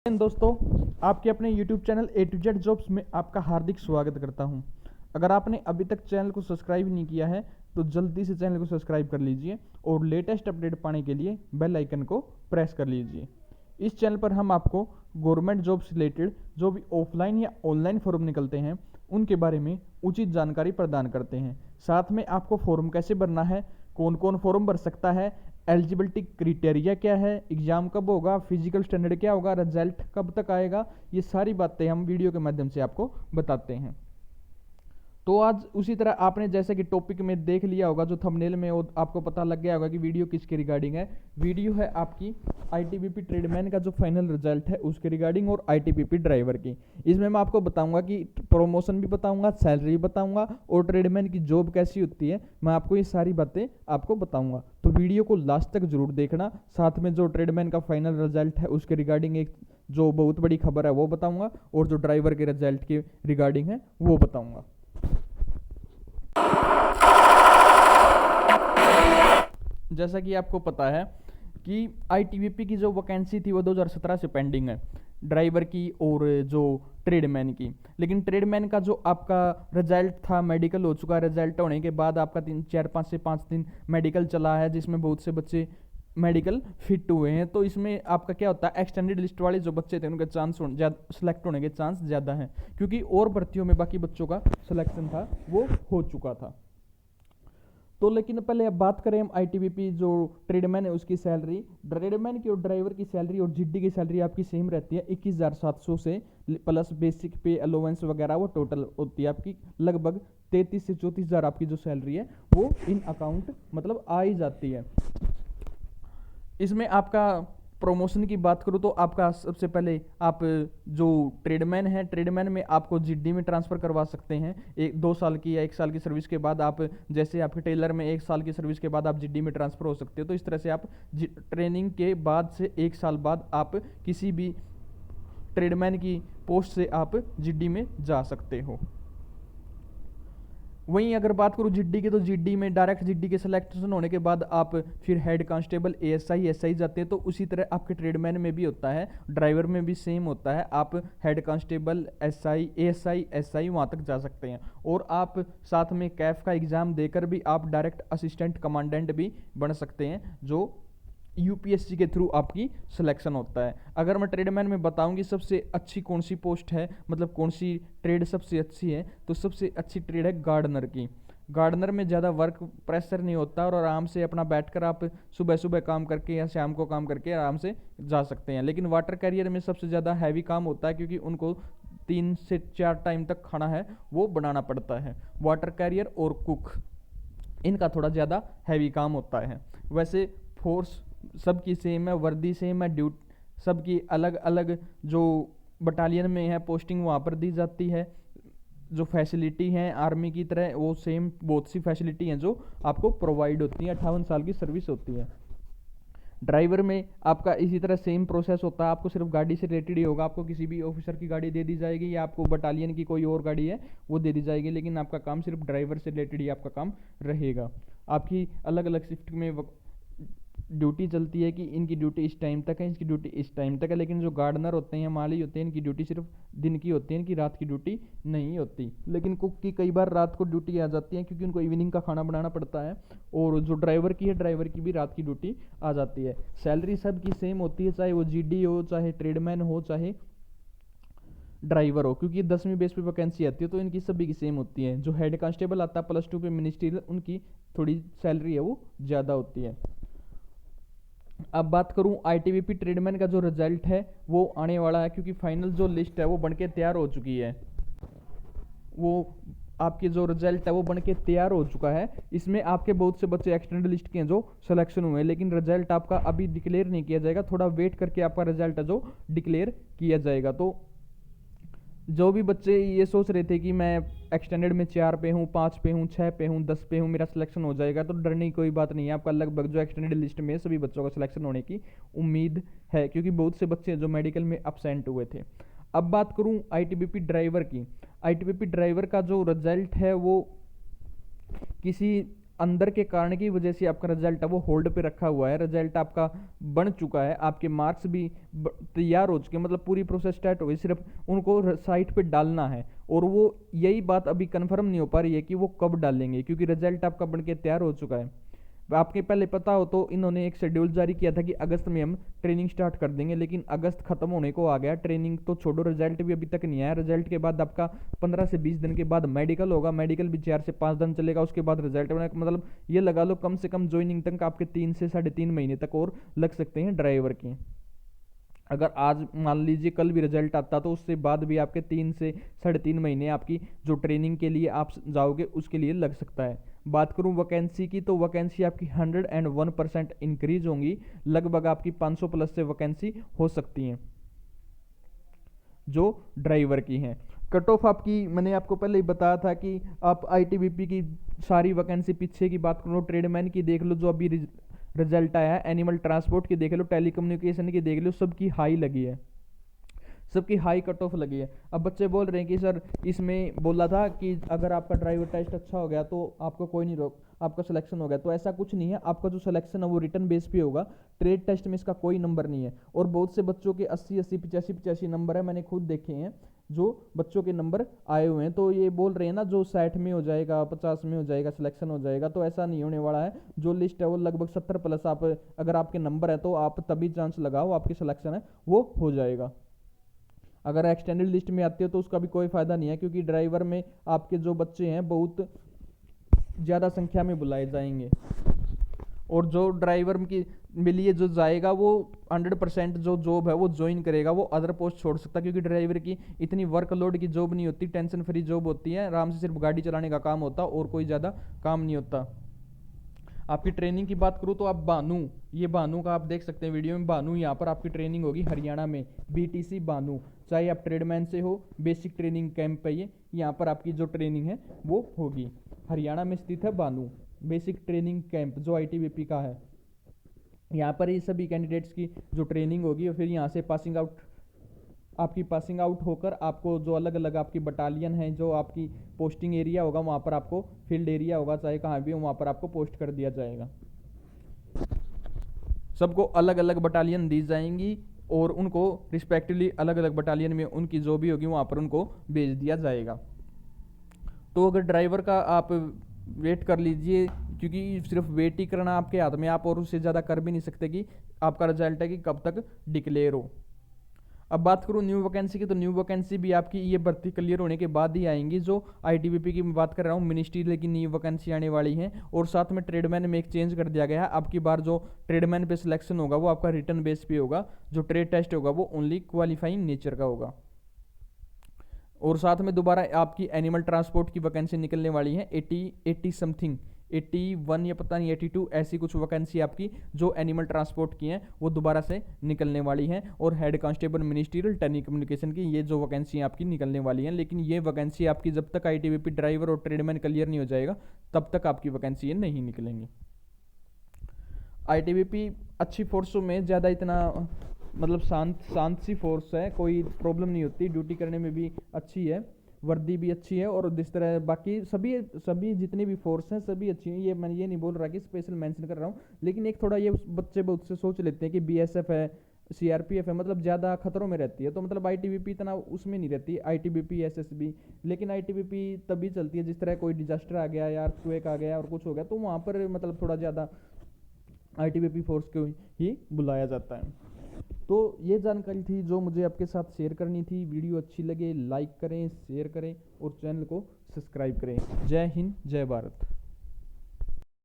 दोस्तों, आपके अपने YouTube channel A to Z jobs में आपका हार्दिक स्वागत करता हूं। अगर आपने अभी तक चैनल को सब्सक्राइब नहीं किया है तो जल्दी से चैनल को सब्सक्राइब कर लीजिए और लेटेस्ट अपडेट पाने के लिए बेल आइकन को प्रेस कर लीजिए। इस चैनल पर हम आपको गवर्नमेंट जॉब से रिलेटेड जो भी ऑफलाइन या ऑनलाइन फॉर्म निकलते हैं उनके बारे में उचित जानकारी प्रदान करते हैं। साथ में आपको फॉर्म कैसे भरना है, कौन कौन फॉर्म भर सकता है, एलिजिबिलिटी क्राइटेरिया क्या है, एग्जाम कब होगा, फिजिकल स्टैंडर्ड क्या होगा, रिजल्ट कब तक आएगा, ये सारी बातें हम वीडियो के माध्यम से आपको बताते हैं। तो आज उसी तरह आपने जैसे कि टॉपिक में देख लिया होगा, जो थंबनेल में आपको पता लग गया होगा कि वीडियो किसके रिगार्डिंग है। वीडियो है आपकी आईटीबीपी ट्रेडमैन का जो फाइनल रिजल्ट है उसके रिगार्डिंग और आईटीबीपी ड्राइवर की। इसमें मैं आपको बताऊंगा कि प्रमोशन भी बताऊंगा, सैलरी भी बताऊंगा और ट्रेडमैन की जॉब कैसी होती है, मैं आपको ये सारी बातें आपको बताऊंगा। तो वीडियो को लास्ट तक जरूर देखना। साथ में जो ट्रेडमैन का फाइनल रिजल्ट है उसके रिगार्डिंग एक जो बहुत बड़ी खबर है वो बताऊंगा और जो ड्राइवर के रिजल्ट के रिगार्डिंग है वो बताऊंगा। जैसा कि आपको पता है कि आईटीबीपी की जो वैकेंसी थी वो 2017 से पेंडिंग है, ड्राइवर की और जो ट्रेडमैन की। लेकिन ट्रेडमैन का जो आपका रिजल्ट था मेडिकल हो चुका है। रिजल्ट होने के बाद आपका 5 दिन मेडिकल चला है, जिसमें बहुत से बच्चे मेडिकल फिट हुए हैं। तो इसमें आपका क्या होता है, एक्सटेंडेड लिस्ट वाले जो बच्चे थे उनके चांस सेलेक्ट होने के चांस ज़्यादा हैं, क्योंकि और भर्तियों में बाकी बच्चों का सिलेक्शन था वो हो चुका था। तो लेकिन पहले अब बात करें हम आईटीबीपी जो ट्रेडमैन है उसकी सैलरी। ट्रेडमैन की और ड्राइवर की सैलरी और जीडी की सैलरी आपकी सेम रहती है 21,700 से, प्लस बेसिक पे अलाउंस वगैरह वो टोटल होती है आपकी लगभग 33 से 34,000 आपकी जो सैलरी है वो इन अकाउंट मतलब आ ही जाती है। इसमें आपका प्रमोशन की बात करूँ तो आपका सबसे पहले आप जो ट्रेडमैन है, ट्रेडमैन में आपको जीडी में ट्रांसफ़र करवा सकते हैं। 2 साल की या 1 साल की सर्विस के बाद आप, जैसे आपके टेलर में 1 साल की सर्विस के बाद आप जीडी में ट्रांसफ़र हो सकते हो। तो इस तरह से आप ट्रेनिंग के बाद से 1 साल बाद आप किसी भी ट्रेडमैन की पोस्ट से आप जीडी में जा सकते हो। वहीं अगर बात करूँ जीडी की, तो जीडी में डायरेक्ट जीडी के सिलेक्शन होने के बाद आप फिर हेड कांस्टेबल एएसआई एसआई जाते हैं। तो उसी तरह आपके ट्रेडमैन में भी होता है, ड्राइवर में भी सेम होता है। आप head constable SI ASI SI वहाँ तक जा सकते हैं और आप साथ में कैफ का एग्ज़ाम देकर भी आप डायरेक्ट असिस्टेंट कमांडेंट भी बन सकते हैं, जो यूपीएससी के थ्रू आपकी सिलेक्शन होता है। अगर मैं ट्रेडमैन में बताऊं कि सबसे अच्छी कौन सी पोस्ट है, मतलब कौन सी ट्रेड सबसे अच्छी है, तो सबसे अच्छी ट्रेड है गार्डनर की। गार्डनर में ज़्यादा वर्क प्रेशर नहीं होता और आराम से अपना बैठकर आप सुबह सुबह काम करके या शाम को काम करके आराम से जा सकते हैं। लेकिन वाटर कैरियर में सबसे ज़्यादा हैवी काम होता है, क्योंकि उनको 3 से 4 टाइम तक खाना है वो बनाना पड़ता है। वाटर कैरियर और कुक, इनका थोड़ा ज़्यादा हैवी काम होता है। वैसे फोर्स सबकी सेम है, वर्दी सेम है, सबकी अलग अलग जो बटालियन में है पोस्टिंग वहाँ पर दी जाती है। जो फैसिलिटी हैं आर्मी की तरह वो सेम बहुत सी फैसिलिटी हैं जो आपको प्रोवाइड होती हैं। 58 साल की सर्विस होती है। ड्राइवर में आपका इसी तरह सेम प्रोसेस होता है, आपको सिर्फ गाड़ी से रिलेटेड ही होगा। आपको किसी भी ऑफिसर की गाड़ी दे दी जाएगी या आपको बटालियन की कोई और गाड़ी है वो दे दी जाएगी, लेकिन आपका काम सिर्फ ड्राइवर से रिलेटेड ही आपका काम रहेगा। आपकी अलग अलग शिफ्ट में ड्यूटी चलती है कि इनकी ड्यूटी इस टाइम तक है, इसकी ड्यूटी इस टाइम तक है। लेकिन जो गार्डनर होते हैं, माली होते हैं, इनकी ड्यूटी सिर्फ दिन की होती है, इनकी रात की ड्यूटी नहीं होती। लेकिन कुक की कई बार रात को ड्यूटी आ जाती है, क्योंकि उनको इवनिंग का खाना बनाना पड़ता है। और जो ड्राइवर की है, ड्राइवर की भी रात की ड्यूटी आ जाती है। सैलरी सबकी सेम होती है, चाहे वो जीडी हो, चाहे ट्रेडमैन हो, चाहे ड्राइवर हो, क्योंकि 10वीं बेस पे वैकेंसी आती है तो इनकी सभी की सेम होती है। जो हेड कांस्टेबल आता है +2 पे मिनिस्ट्रियल, उनकी थोड़ी सैलरी है वो ज़्यादा होती है। अब बात करूं आईटीबीपी ट्रेडमैन का जो रिजल्ट है वो आने वाला है, क्योंकि फाइनल जो लिस्ट है वो बनके तैयार हो चुकी है। वो आपके जो रिजल्ट है वो बनके तैयार हो चुका है। इसमें आपके बहुत से बच्चे एक्सटेंडेड लिस्ट के हैं जो सिलेक्शन हुए हैं, लेकिन रिजल्ट आपका अभी डिक्लेयर नहीं किया जाएगा। थोड़ा वेट करके आपका रिजल्ट है जो डिक्लेयर किया जाएगा। तो जो भी बच्चे ये सोच रहे थे कि मैं एक्सटेंडेड में 4 पे हूँ, 5 पे हूँ, 6 पे हूँ, 10 पे हूँ, मेरा सिलेक्शन हो जाएगा, तो डरने की कोई बात नहीं है। आपका लगभग जो एक्सटेंडेड लिस्ट में सभी बच्चों का सिलेक्शन होने की उम्मीद है, क्योंकि बहुत से बच्चे जो मेडिकल में अपसेंट हुए थे। अब बात करूँ आईटीबीपी ड्राइवर की। आईटीबीपी ड्राइवर का जो रिजल्ट है वो किसी अंदर के कारण की वजह से आपका रिजल्ट है वो होल्ड पे रखा हुआ है, रिजल्ट आपका बन चुका है, आपके मार्क्स भी तैयार हो चुके हैं, मतलब पूरी प्रोसेस स्टार्ट हो गई, सिर्फ उनको साइट पे डालना है। और वो यही बात अभी कंफर्म नहीं हो पा रही है कि वो कब डालेंगे, क्योंकि रिजल्ट आपका बन के तैयार हो चुका है। आपके पहले पता हो तो इन्होंने एक शेड्यूल जारी किया था कि अगस्त में हम ट्रेनिंग स्टार्ट कर देंगे, लेकिन अगस्त खत्म होने को आ गया, ट्रेनिंग तो छोड़ो, रिजल्ट भी अभी तक नहीं आया। रिजल्ट के बाद आपका 15 से 20 दिन के बाद मेडिकल होगा, मेडिकल भी 4 से 5 दिन चलेगा, उसके बाद रिजल्ट बना, मतलब ये लगा लो कम से कम ज्वाइनिंग तक आपके 3 से 3.5 महीने तक और लग सकते हैं ड्राइवर की। अगर आज मान लीजिए कल भी रिजल्ट आता तो उससे बाद भी आपके 3 से 3.5 महीने आपकी जो ट्रेनिंग के लिए आप जाओगे उसके लिए लग सकता है। बात करूं वैकेंसी की, तो वैकेंसी आपकी 101% इंक्रीज होंगी, लगभग आपकी 500 प्लस से वैकेंसी हो सकती हैं जो ड्राइवर की हैं। कट ऑफ आपकी मैंने आपको पहले ही बताया था कि आप आईटीबीपी की सारी वैकेंसी, पीछे की बात करो, ट्रेडमैन की देख लो जो अभी रिजल्ट आया है, एनिमल ट्रांसपोर्ट की देख लो, टेलीकम्युनिकेशन की देख लो, सबकी हाई लगी है, सबकी हाई कट ऑफ लगी है। अब बच्चे बोल रहे हैं कि सर इसमें बोला था कि अगर आपका ड्राइवर टेस्ट अच्छा हो गया तो आपको कोई नहीं रोक, आपका सिलेक्शन हो गया, तो ऐसा कुछ नहीं है। आपका जो सिलेक्शन है वो रिटर्न बेस पे होगा, ट्रेड टेस्ट में इसका कोई नंबर नहीं है। और बहुत से बच्चों के 80-80, 85-85 नंबर है, मैंने खुद देखे हैं जो बच्चों के नंबर आए हुए हैं। तो ये बोल रहे हैं ना जो 60 में हो जाएगा, 50 में हो जाएगा, सिलेक्शन हो जाएगा, तो ऐसा नहीं होने वाला है। जो लिस्ट है वो लगभग 70 प्लस, आप अगर आपके नंबर है तो आप तभी चांस लगाओ, आपकी सिलेक्शन है वो हो जाएगा। अगर एक्सटेंडेड लिस्ट में आते हो तो उसका भी कोई फ़ायदा नहीं है, क्योंकि ड्राइवर में आपके जो बच्चे हैं बहुत ज़्यादा संख्या में बुलाए जाएंगे, और जो ड्राइवर की मिलिए जो जाएगा वो 100% जो जॉब है वो ज्वाइन करेगा, वो अदर पोस्ट छोड़ सकता, क्योंकि ड्राइवर की इतनी वर्कलोड की जॉब नहीं होती, टेंशन फ्री जॉब होती है, आराम से सिर्फ गाड़ी चलाने का काम होता और कोई ज़्यादा काम नहीं होता। आपकी ट्रेनिंग की बात करूँ तो आप बानू, ये बानू का आप देख सकते हैं वीडियो में, बानू यहाँ पर आपकी ट्रेनिंग होगी हरियाणा में, बीटीसी बानू, चाहे आप ट्रेडमैन से हो, बेसिक ट्रेनिंग कैंप है ये, यहाँ पर आपकी जो ट्रेनिंग है वो होगी। हरियाणा में स्थित है बानू बेसिक ट्रेनिंग कैंप जो आईटीबीपी का है। यहाँ पर ये सभी कैंडिडेट्स की जो ट्रेनिंग होगी और फिर यहाँ से पासिंग आउट, आपकी पासिंग आउट होकर आपको जो अलग अलग आपकी बटालियन है, जो आपकी पोस्टिंग एरिया होगा वहाँ पर आपको, फील्ड एरिया होगा चाहे कहाँ भी हो, वहाँ पर आपको पोस्ट कर दिया जाएगा। सबको अलग अलग बटालियन दी जाएंगी और उनको रिस्पेक्टिवली अलग अलग बटालियन में उनकी जो भी होगी वहाँ पर उनको भेज दिया जाएगा। तो अगर ड्राइवर का आप वेट कर लीजिए, क्योंकि सिर्फ वेट ही करना आपके हाथ में, आप और उससे ज़्यादा कर भी नहीं सकते कि आपका रिजल्ट है कि कब तक डिक्लेयर हो। अब बात करूँ न्यू वैकेंसी की, तो न्यू वैकेंसी भी आपकी ये भर्ती क्लियर होने के बाद ही आएंगी। जो आईटीबीपी की मैं बात कर रहा हूँ, मिनिस्ट्री की न्यू वैकेंसी आने वाली है। और साथ में ट्रेडमैन में एक चेंज कर दिया गया है, अब की बार जो ट्रेडमैन पे सिलेक्शन होगा वो आपका रिटर्न बेस पे होगा, जो ट्रेड टेस्ट होगा वो ओनली क्वालिफाइंग नेचर का होगा। और साथ में दोबारा आपकी एनिमल ट्रांसपोर्ट की वैकेंसी निकलने वाली है, 80 समथिंग, 81 या पता नहीं 82 ऐसी कुछ वैकेंसी आपकी जो एनिमल ट्रांसपोर्ट की हैं वो दोबारा से निकलने वाली हैं। और हेड कांस्टेबल मिनिस्ट्रियल टेलीकम्युनिकेशन की ये जो वैकेंसी आपकी निकलने वाली हैं, लेकिन ये वैकेंसी आपकी जब तक आईटीबीपी ड्राइवर और ट्रेडमैन क्लियर नहीं हो जाएगा तब तक आपकी वैकेंसी ये नहीं निकलेंगी। आईटीबीपी अच्छी फोर्सों में ज़्यादा इतना मतलब शांत सी फोर्स है, कोई प्रॉब्लम नहीं होती, ड्यूटी करने में भी अच्छी है, वर्दी भी अच्छी है, और जिस तरह बाकी सभी जितनी भी फोर्स हैं सभी अच्छी हैं। ये मैं ये नहीं बोल रहा कि स्पेशल मेंशन कर रहा हूँ, लेकिन एक थोड़ा ये बच्चे बहुत से सोच लेते हैं कि बीएसएफ है, सीआरपीएफ है, मतलब ज़्यादा खतरों में रहती है, तो मतलब आईटीबीपी इतना उसमें नहीं रहती, आईटीबीपी एसएसबी। लेकिन आईटीबीपी तभी चलती है जिस तरह कोई डिजास्टर आ गया या अर्थक्वेक आ गया और कुछ हो गया, तो वहाँ पर मतलब थोड़ा ज़्यादा आईटीबीपी फोर्स को ही बुलाया जाता है। तो ये जानकारी थी जो मुझे आपके साथ शेयर करनी थी। वीडियो अच्छी लगे लाइक करें, शेयर करें और चैनल को सब्सक्राइब करें। जय हिंद, जय भारत।